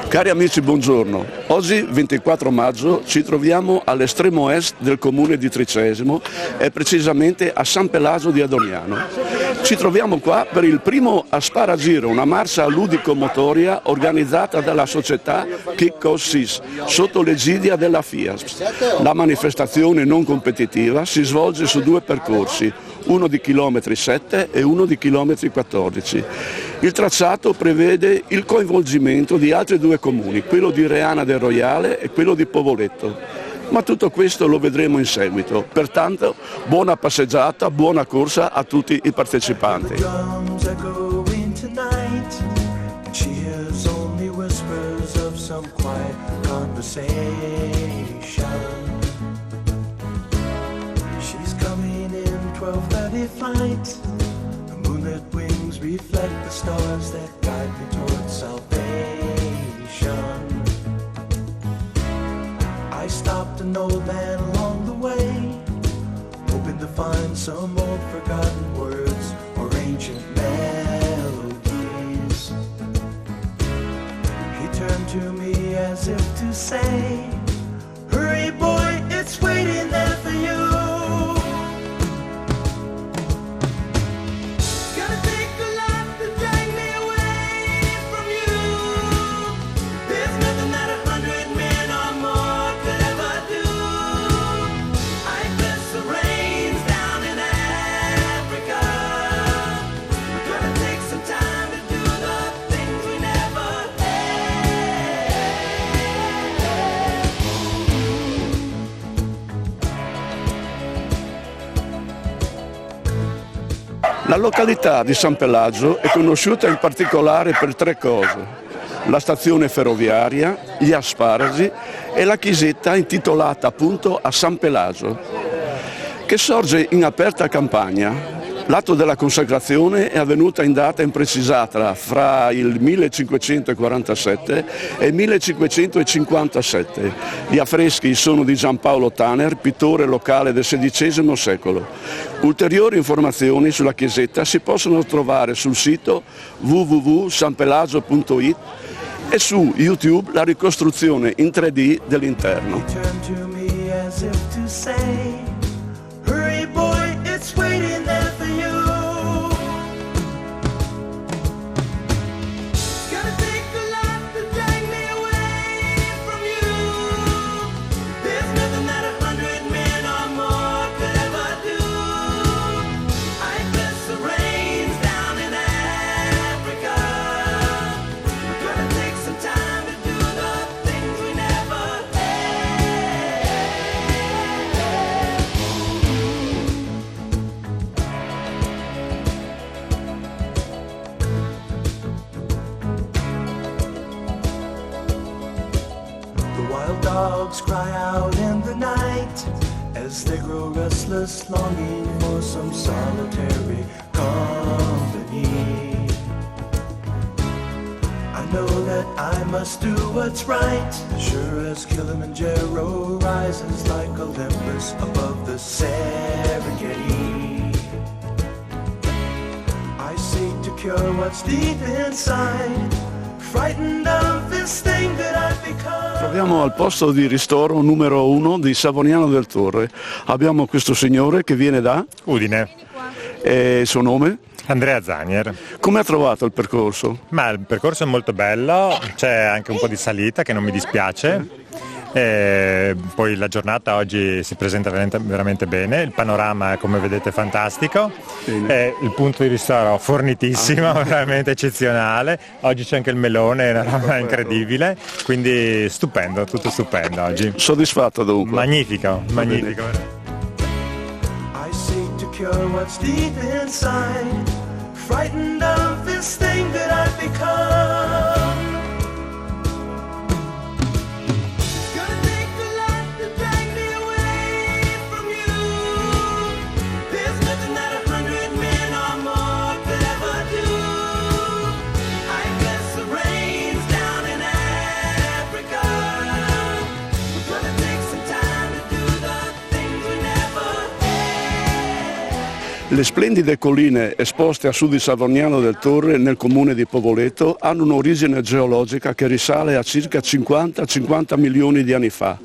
Cari amici, buongiorno. Oggi, 24 maggio, ci troviamo all'estremo est del comune di Tricesimo e precisamente a San Pelagio di Adoniano. Ci troviamo qua per il primo Asparagiro, una marcia ludico-motoria organizzata dalla società Chicco SIS, sotto l'egidia della FIAS. La manifestazione non competitiva si svolge su due percorsi, uno di chilometri 7 e uno di chilometri 14. Il tracciato prevede il coinvolgimento di altri due comuni, quello di Reana del Roiale e quello di Povoletto. Ma tutto questo lo vedremo in seguito. Pertanto, buona passeggiata, buona corsa a tutti i partecipanti. The moonlit wings reflect the stars that guide me towards salvation. I stopped an old man along the way, hoping to find some old forgotten words or ancient melodies. He turned to me as if to say, "Hurry boy, it's waiting there for you." La località di San Pelagio è conosciuta in particolare per tre cose: la stazione ferroviaria, gli asparagi e la chiesetta intitolata appunto a San Pelagio, che sorge in aperta campagna. L'atto della consacrazione è avvenuta in data imprecisata fra il 1547 e il 1557. Gli affreschi sono di Giampaolo Tanner, pittore locale del XVI secolo. Ulteriori informazioni sulla chiesetta si possono trovare sul sito www.sanpelagio.it e su YouTube la ricostruzione in 3D dell'interno. Dogs cry out in the night as they grow restless, longing for some solitary company. I know that I must do what's right, sure as Kilimanjaro rises like Olympus above the Serengeti. I seek to cure what's deep inside, frightened of this thing that I've become. Troviamo al posto di ristoro numero 1 di Savoniano del Torre. Abbiamo questo signore che viene da Udine. E il suo nome? Andrea Zanier. Come ha trovato il percorso? Ma il percorso è molto bello, c'è anche un po' di salita che non mi dispiace. E poi la giornata oggi si presenta veramente bene, il panorama come vedete è fantastico, e il punto di ristoro fornitissimo, veramente eccezionale. Oggi c'è anche il melone, una roba incredibile, quindi stupendo, tutto stupendo oggi. Soddisfatto dunque? Magnifico, magnifico. I seek to cure what's deep inside, frightened of this thing that I've become. Le splendide colline esposte a sud di Savoniano del Torre nel comune di Povoleto hanno un'origine geologica che risale a circa 50 milioni di anni fa.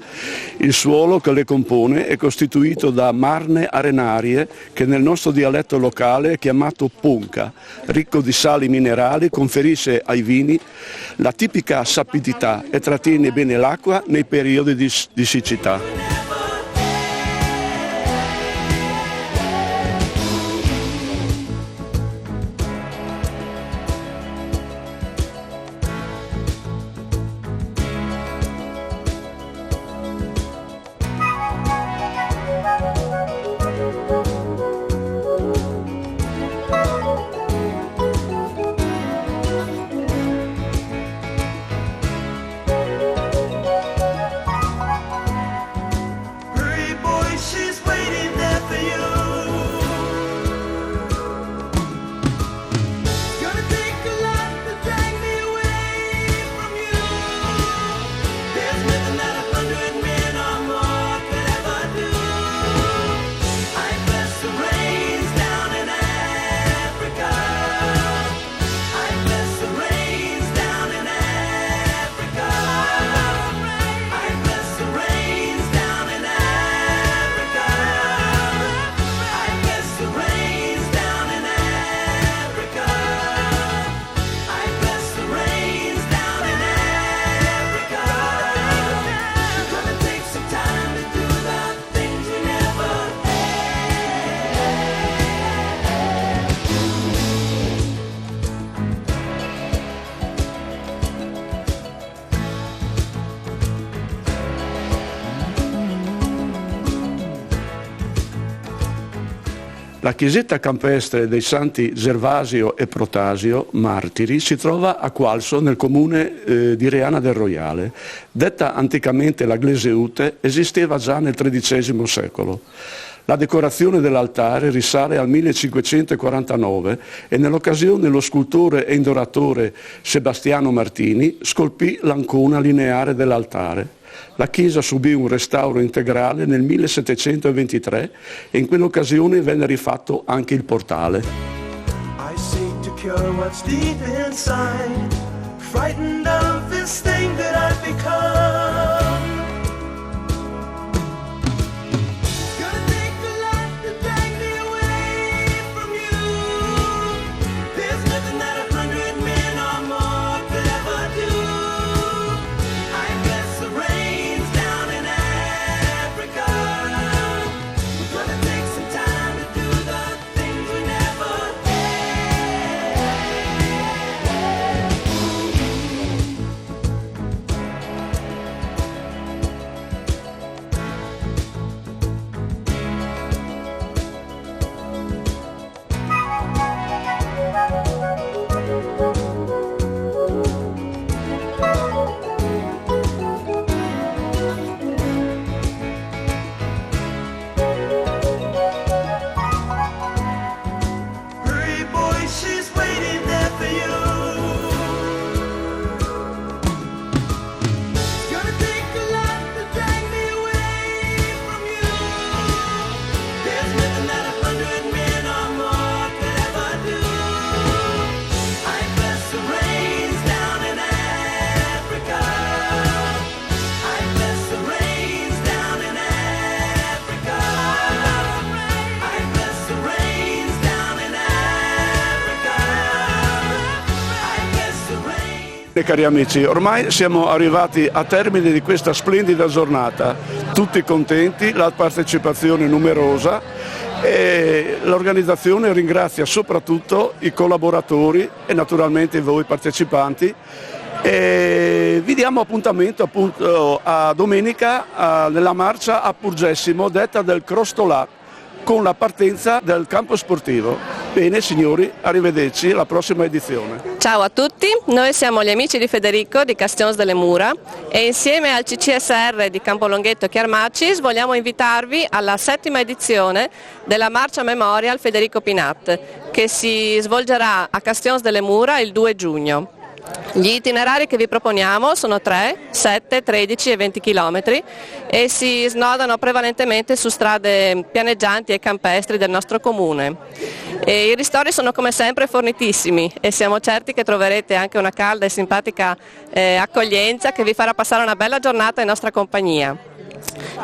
Il suolo che le compone è costituito da marne arenarie che nel nostro dialetto locale è chiamato punca, ricco di sali minerali, conferisce ai vini la tipica sapidità e trattiene bene l'acqua nei periodi di siccità. La chiesetta campestre dei santi Gervasio e Protasio, martiri, si trova a Qualso nel comune di Reana del Roiale. Detta anticamente la Gleseute, esisteva già nel XIII secolo. La decorazione dell'altare risale al 1549 e nell'occasione lo scultore e indoratore Sebastiano Martini scolpì l'ancona lineare dell'altare. La chiesa subì un restauro integrale nel 1723 e in quell'occasione venne rifatto anche il portale. I seek to cure what's deep inside, frightened of this thing that I've become. Gonna take a lot to drag me away from you. There's nothing that 100 men or more could ever do. I bless the rains down in Africa. We're gonna take some time to do the things we never Hurry, boy, she's waiting there for you. It's gonna take a lot to drag me away from you. There's nothing that 100 men or more could ever do. I bless the rains down in Africa. I bless the rains down in Africa. I bless the rains down in Africa. I bless the rains. Cari amici, ormai siamo arrivati a termine di questa splendida giornata, tutti contenti, la partecipazione numerosa e l'organizzazione ringrazia soprattutto i collaboratori e naturalmente voi partecipanti. E vi diamo appuntamento appunto a domenica nella marcia a Purgessimo, detta del Crostolà, con la partenza del campo sportivo. Bene signori, arrivederci alla prossima edizione. Ciao a tutti, noi siamo gli amici di Federico di Castions delle Mura e insieme al CCSR di Campolonghetto Chiarmacis vogliamo invitarvi alla 7ª edizione della Marcia Memorial Federico Pinat che si svolgerà a Castions delle Mura il 2 giugno. Gli itinerari che vi proponiamo sono 3, 7, 13 e 20 km e si snodano prevalentemente su strade pianeggianti e campestri del nostro comune. E i ristori sono come sempre fornitissimi e siamo certi che troverete anche una calda e simpatica accoglienza che vi farà passare una bella giornata in nostra compagnia.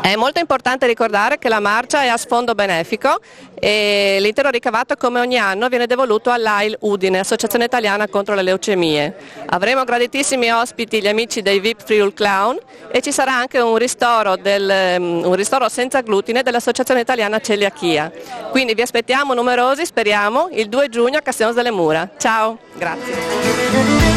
È molto importante ricordare che la marcia è a sfondo benefico e l'intero ricavato, come ogni anno, viene devoluto all'AIL Udine, Associazione Italiana contro le Leucemie. Avremo graditissimi ospiti gli amici dei VIP Friul Clown e ci sarà anche un ristoro senza glutine dell'Associazione Italiana Celiachia. Quindi vi aspettiamo numerosi, speriamo, il 2 giugno a Castello delle Mura. Ciao, grazie.